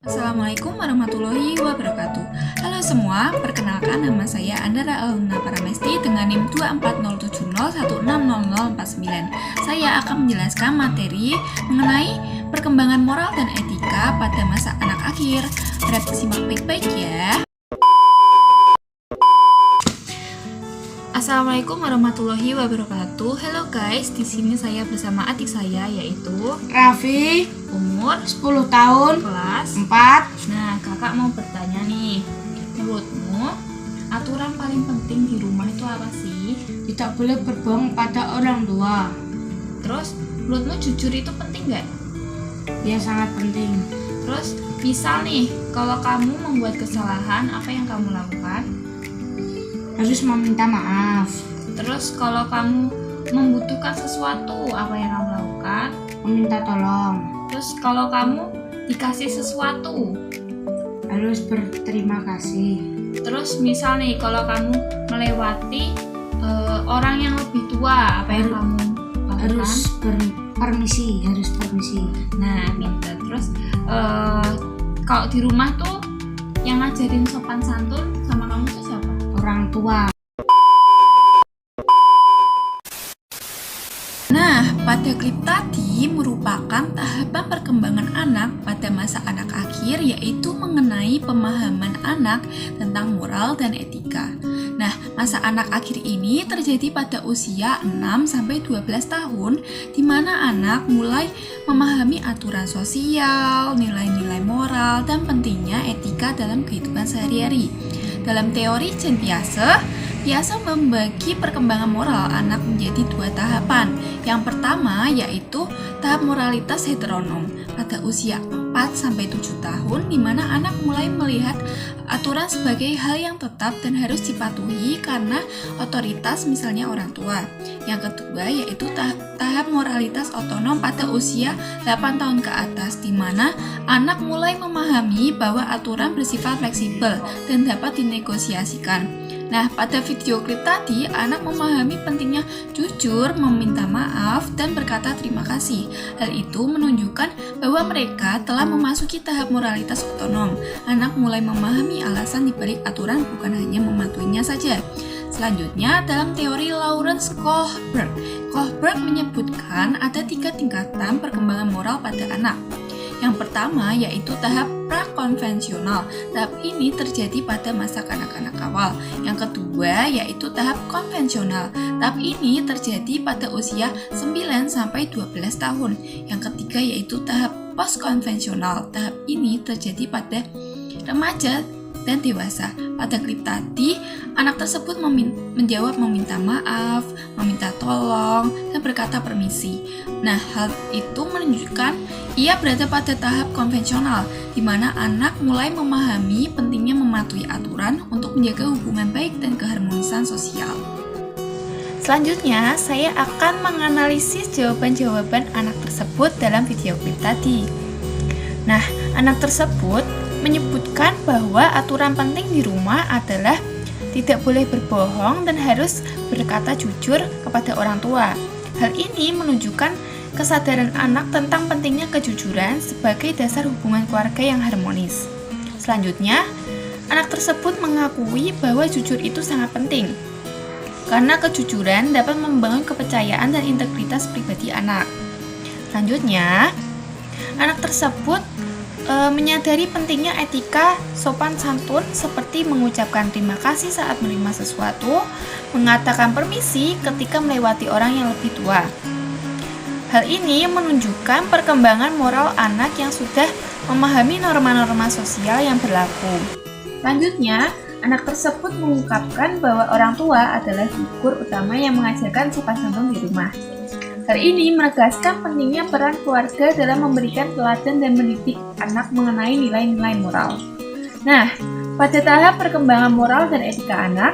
Assalamualaikum warahmatullahi wabarakatuh. Halo semua, perkenalkan nama saya Andara Aluna Paramesti dengan NIM 24070160049. Saya akan menjelaskan materi mengenai perkembangan moral dan etika pada masa anak akhir. Harap disimak baik-baik ya. Assalamualaikum warahmatullahi wabarakatuh. Hello guys, di sini saya bersama adik saya yaitu Raffi, umur 10 tahun, kelas 4. Nah, kakak mau bertanya nih, menurutmu aturan paling penting di rumah itu apa sih? Tidak boleh berbohong pada orang tua. Terus, menurutmu jujur itu penting nggak? Ya, sangat penting. Terus, misal nih, kalau kamu membuat kesalahan, apa yang kamu lakukan? Harus meminta maaf, Terus, kalau kamu membutuhkan sesuatu, apa yang kamu lakukan? meminta tolong, Terus, kalau kamu dikasih sesuatu, harus berterima kasih, terus misal nih, kalau kamu melewati orang yang lebih tua, apa yang kamu lakukan? harus permisi. Nah, pinter. Terus kalau di rumah tuh yang ngajarin sopan santun sama kamu tuh siapa? Orang tua. Nah, pada klip tadi merupakan tahapan perkembangan anak pada masa anak akhir, yaitu mengenai pemahaman anak tentang moral dan etika. Nah, masa anak akhir ini terjadi pada usia 6-12 tahun, di mana anak mulai memahami aturan sosial, nilai-nilai moral, dan pentingnya etika dalam kehidupan sehari-hari. Dalam teori Jen Piase membagi perkembangan moral anak menjadi dua tahapan. Yang pertama yaitu tahap moralitas heteronom pada usia 4-7 tahun, di mana anak mulai melihat aturan sebagai hal yang tetap dan harus dipatuhi karena otoritas, misalnya orang tua. Yang kedua yaitu tahap moralitas otonom pada usia 8 tahun ke atas, di mana anak mulai memahami bahwa aturan bersifat fleksibel dan dapat dinegosiasikan. Nah, pada video klip tadi, anak memahami pentingnya jujur, meminta maaf, dan berkata terima kasih. Hal itu menunjukkan bahwa mereka telah memasuki tahap moralitas otonom. Anak mulai memahami alasan dibalik aturan, bukan hanya mematuhinya saja. Selanjutnya, dalam teori Lawrence Kohlberg menyebutkan ada 3 tingkatan perkembangan moral pada anak. Yang pertama yaitu tahap prakonvensional. Tahap ini terjadi pada masa kanak-kanak awal. Yang kedua yaitu tahap konvensional. Tahap ini terjadi pada usia 9-12 tahun. Yang ketiga yaitu tahap postkonvensional. Tahap ini terjadi pada remaja dan dewasa. Pada klip tadi, anak tersebut menjawab meminta maaf, meminta tolong, dan berkata permisi. Nah, hal itu menunjukkan ia berada pada tahap konvensional, di mana anak mulai memahami pentingnya mematuhi aturan untuk menjaga hubungan baik dan keharmonisan sosial. Selanjutnya, saya akan menganalisis jawaban-jawaban anak tersebut dalam video klip tadi. Nah, anak tersebut menyebutkan bahwa aturan penting di rumah adalah tidak boleh berbohong dan harus berkata jujur kepada orang tua. Hal ini menunjukkan kesadaran anak tentang pentingnya kejujuran sebagai dasar hubungan keluarga yang harmonis. Selanjutnya, anak tersebut mengakui bahwa jujur itu sangat penting, karena kejujuran dapat membangun kepercayaan dan integritas pribadi anak. Selanjutnya, anak tersebut menyadari pentingnya etika sopan santun, seperti mengucapkan terima kasih saat menerima sesuatu, mengatakan permisi ketika melewati orang yang lebih tua. Hal ini menunjukkan perkembangan moral anak yang sudah memahami norma-norma sosial yang berlaku. Selanjutnya, anak tersebut mengungkapkan bahwa orang tua adalah figur utama yang mengajarkan sopan santun di rumah. Hal ini menegaskan pentingnya peran keluarga dalam memberikan teladan dan mendidik anak mengenai nilai-nilai moral. Nah, pada tahap perkembangan moral dan etika anak,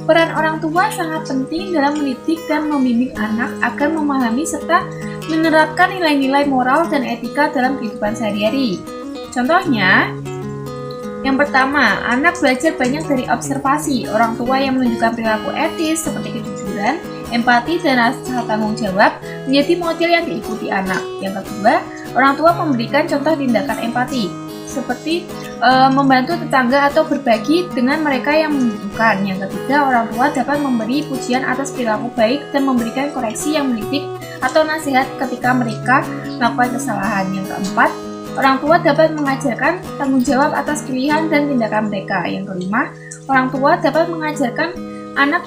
peran orang tua sangat penting dalam mendidik dan membimbing anak agar memahami serta menerapkan nilai-nilai moral dan etika dalam kehidupan sehari-hari. Contohnya, yang pertama, anak belajar banyak dari observasi orang tua yang menunjukkan perilaku etis seperti kejujuran, empati, dan rasa tanggung jawab menjadi model yang diikuti anak. Yang kedua, orang tua memberikan contoh tindakan empati. seperti membantu tetangga atau berbagi dengan mereka yang membutuhkan. Yang ketiga, orang tua dapat memberi pujian atas perilaku baik dan memberikan koreksi yang mendidik atau nasihat ketika mereka melakukan kesalahan. Yang keempat, orang tua dapat mengajarkan tanggung jawab atas pilihan dan tindakan mereka. Yang kelima, orang tua dapat mengajarkan anak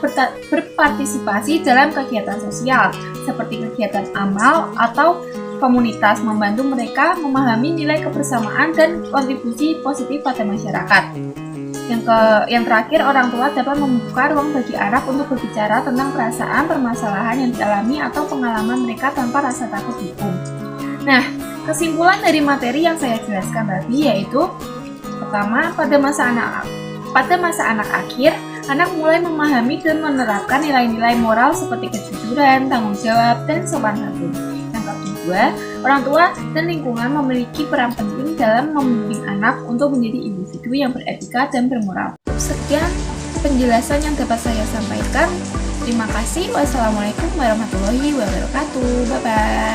berpartisipasi dalam kegiatan sosial, seperti kegiatan amal atau komunitas, membantu mereka memahami nilai kebersamaan dan kontribusi positif pada masyarakat. Yang terakhir, orang tua dapat membuka ruang bagi anak untuk berbicara tentang perasaan, permasalahan yang dialami atau pengalaman mereka tanpa rasa takut hukum. Nah, kesimpulan dari materi yang saya jelaskan tadi yaitu, pertama, pada masa anak akhir, anak mulai memahami dan menerapkan nilai-nilai moral seperti kejujuran, tanggung jawab, dan sopan santun. Yang kedua, orang tua dan lingkungan memiliki peran penting dalam membimbing anak untuk menjadi individu yang beretika dan bermoral. Sekian penjelasan yang dapat saya sampaikan. Terima kasih. Wassalamualaikum warahmatullahi wabarakatuh. Bye-bye.